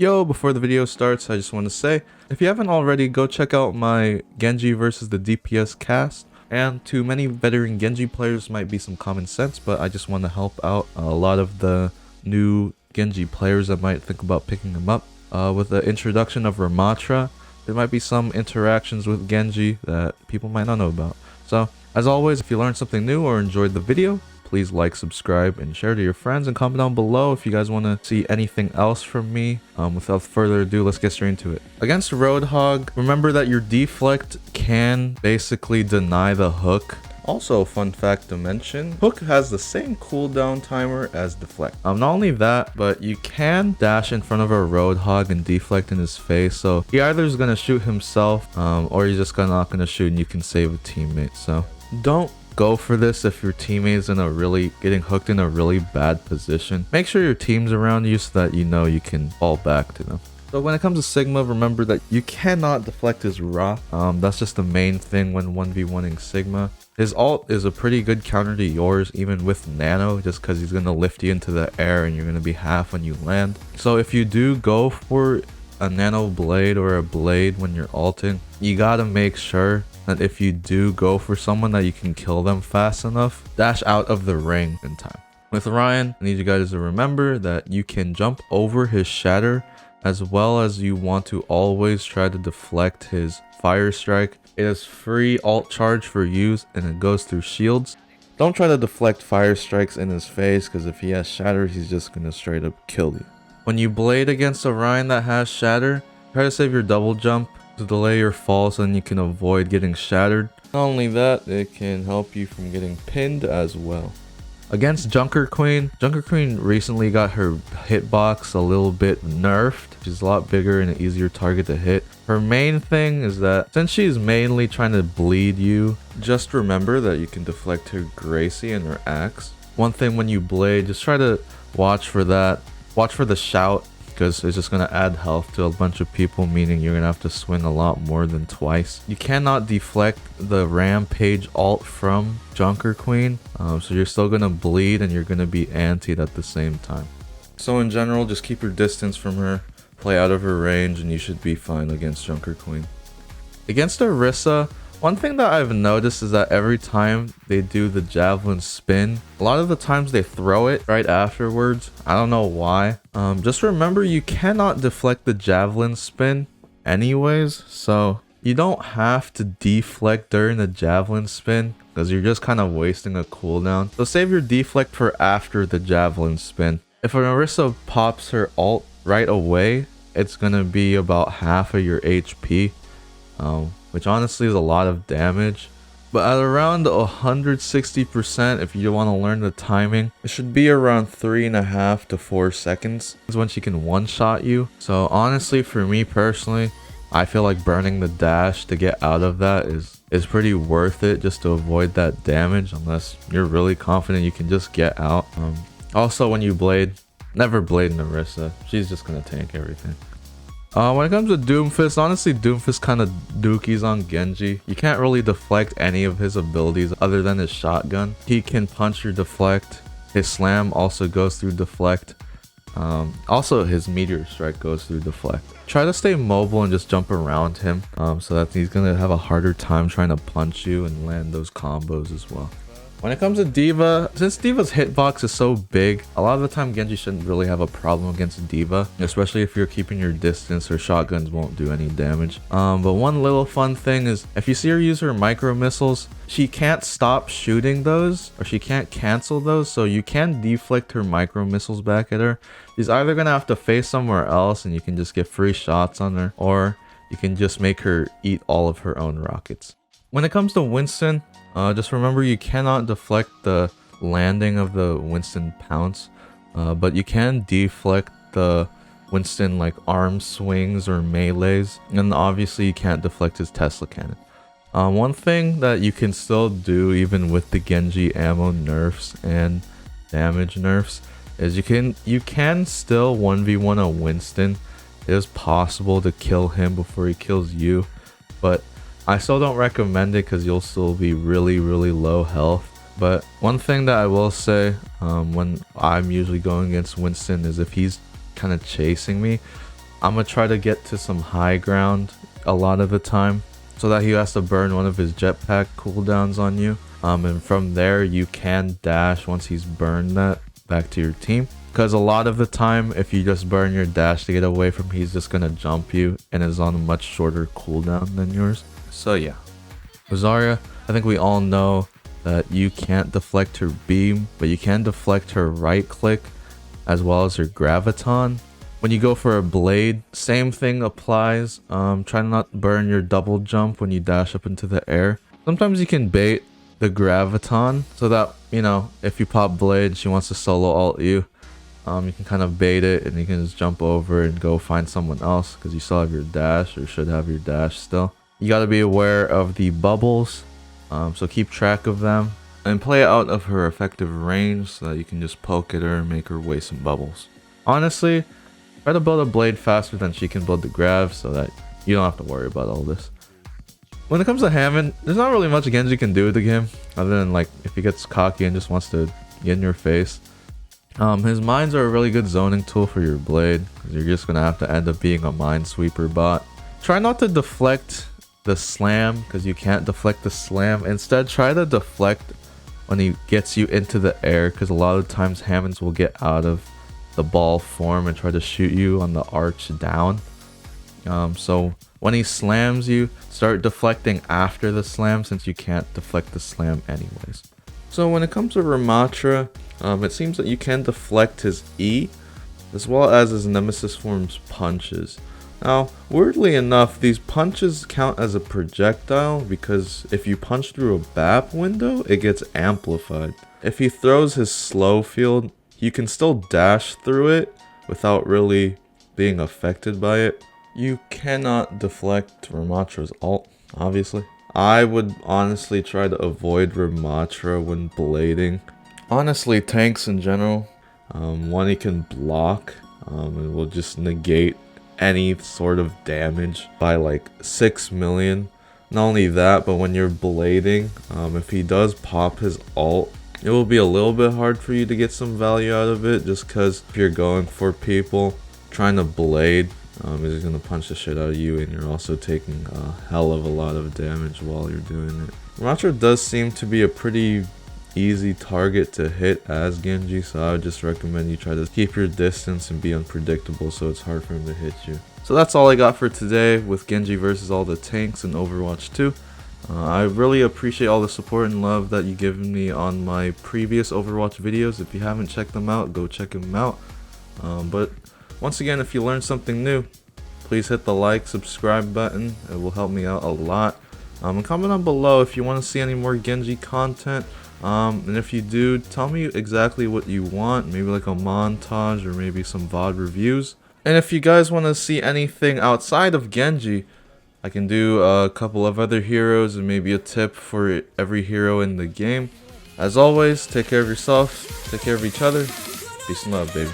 Yo, before the video starts, I just want to say, if you haven't already, go check out my Genji versus the DPS cast. And to many veteran Genji players might be some common sense, but I just want to help out a lot of the new Genji players that might think about picking them up. With the introduction of Ramattra, there might be some interactions with Genji that people might not know about. So, as always, if you learned something new or enjoyed the video, please like, subscribe, and share to your friends, and comment down below if you guys want to see anything else from me. Without further ado, let's get straight into it. Against Roadhog, remember that your deflect can basically deny the hook. Also, fun fact to mention, hook has the same cooldown timer as deflect. Not only that, but you can dash in front of a Roadhog and deflect in his face, so he either is going to shoot himself, or he's just not going to shoot and you can save a teammate. So don't go for this if your teammate's getting hooked in a really bad position. Make sure your team's around you so that you know you can fall back to them. So when it comes to Sigma, remember that you cannot deflect his rock. That's just the main thing when 1v1ing Sigma. His ult is a pretty good counter to yours, even with Nano, just because he's going to lift you into the air and you're going to be half when you land. So if you do go for a Nano blade or a blade when you're ulting, you gotta make sure that if you do go for someone that you can kill them fast enough, dash out of the ring in time. With Ryan, I need you guys to remember that you can jump over his shatter, as well as you want to always try to deflect his fire strike. It is free alt charge for use and it goes through shields. Don't try to deflect fire strikes in his face, because if he has shatter, he's just gonna straight up kill you. When you blade against a Ryan that has shatter, try to save your double jump to delay your fall so then you can avoid getting shattered. Not only that, it can help you from getting pinned as well. Against Junkerqueen, Junkerqueen recently got her hitbox a little bit nerfed. She's a lot bigger and an easier target to hit. Her main thing is that since she's mainly trying to bleed you, just remember that you can deflect her Gracie and her axe. One thing when you blade, just try to watch for that. Watch for the shout, because it's just going to add health to a bunch of people, meaning you're going to have to swing a lot more than twice. You cannot deflect the Rampage ult from Junkerqueen, so you're still going to bleed and you're going to be antied at the same time. So in general, just keep your distance from her, play out of her range, and you should be fine against Junkerqueen. Against Orisa, one thing that I've noticed is that every time they do the javelin spin, a lot of the times they throw it right afterwards. I don't know why. Just remember, you cannot deflect the javelin spin anyways, so you don't have to deflect during the javelin spin, because you're just kind of wasting a cooldown. So save your deflect for after the javelin spin. If an Orisa pops her ult right away, it's gonna be about half of your HP. Which honestly is a lot of damage. But at around 160%, if you want to learn the timing, it should be around 3.5 to 4 seconds is when she can one-shot you. So honestly, for me personally, I feel like burning the dash to get out of that is pretty worth it, just to avoid that damage, unless you're really confident you can just get out. Also, when you blade, never blade in Orisa. She's just gonna tank everything. When it comes to Doomfist, honestly, Doomfist kind of dookies on Genji. You can't really deflect any of his abilities other than his shotgun. He can punch or deflect. His slam also goes through deflect. Also, his meteor strike goes through deflect. Try to stay mobile and just jump around him, so that he's gonna have a harder time trying to punch you and land those combos as well. When it comes to D.Va, since D.Va's hitbox is so big, a lot of the time Genji shouldn't really have a problem against D.Va, especially if you're keeping your distance. Her shotguns won't do any damage. But one little fun thing is, if you see her use her micro missiles, she can't stop shooting those, or she can't cancel those, so you can deflect her micro missiles back at her. She's either gonna have to face somewhere else and you can just get free shots on her, or you can just make her eat all of her own rockets. When it comes to Winston, just remember you cannot deflect the landing of the Winston pounce, but you can deflect the Winston like arm swings or melees, and obviously you can't deflect his Tesla cannon. One thing that you can still do even with the Genji ammo nerfs and damage nerfs is you can still 1v1 a Winston. It is possible to kill him before he kills you, but I still don't recommend it because you'll still be really low health. But one thing that I will say when I'm usually going against Winston is if he's kind of chasing me, I'm gonna try to get to some high ground a lot of the time, so that he has to burn one of his jetpack cooldowns on you. And from there you can dash once he's burned that back to your team. Because a lot of the time, if you just burn your dash to get away from, he's just gonna jump you and is on a much shorter cooldown than yours. So yeah, with Zarya, I think we all know that you can't deflect her beam, but you can deflect her right click as well as her graviton. When you go for a blade, same thing applies. Try to not burn your double jump when you dash up into the air. Sometimes you can bait the graviton so that, you know, if you pop blade, she wants to solo ult you. You can kind of bait it and you can just jump over and go find someone else because you still have your dash, or should have your dash still. You got to be aware of the bubbles, so keep track of them and play out of her effective range so that you can just poke at her and make her waste some bubbles. Honestly, try to build a blade faster than she can build the grav so that you don't have to worry about all this. When it comes to Hammond, there's not really much Genji can do with the game other than like if he gets cocky and just wants to get in your face. His mines are a really good zoning tool for your blade, because you're just gonna have to end up being a minesweeper bot. Try not to deflect the slam, because you can't deflect the slam. Instead, try to deflect when he gets you into the air, because a lot of times Hammonds will get out of the ball form and try to shoot you on the arch down. So when he slams you, start deflecting after the slam, since you can't deflect the slam anyways. So when it comes to Ramattra, it seems that you can deflect his E, as well as his Nemesis form's punches. Now, weirdly enough, these punches count as a projectile, because if you punch through a BAP window, it gets amplified. If he throws his slow field, you can still dash through it without really being affected by it. You cannot deflect Ramattra's ult, obviously. I would honestly try to avoid Ramattra when blading. Honestly, tanks in general, one he can block, and will just negate any sort of damage by like 6 million. Not only that, but when you're blading, if he does pop his ult, it will be a little bit hard for you to get some value out of it, just because if you're going for people trying to blade, is going to punch the shit out of you, and you're also taking a hell of a lot of damage while you're doing it. Ramattra does seem to be a pretty easy target to hit as Genji, so I would just recommend you try to keep your distance and be unpredictable so it's hard for him to hit you. So that's all I got for today with Genji versus all the tanks in Overwatch 2. I really appreciate all the support and love that you've given me on my previous Overwatch videos. If you haven't checked them out, go check them out. But once again, if you learned something new, please hit the like, subscribe button. It will help me out a lot. And comment down below if you want to see any more Genji content. And if you do, tell me exactly what you want. Maybe like a montage or maybe some VOD reviews. And if you guys want to see anything outside of Genji, I can do a couple of other heroes and maybe a tip for every hero in the game. As always, take care of yourself, take care of each other. Peace and love, baby.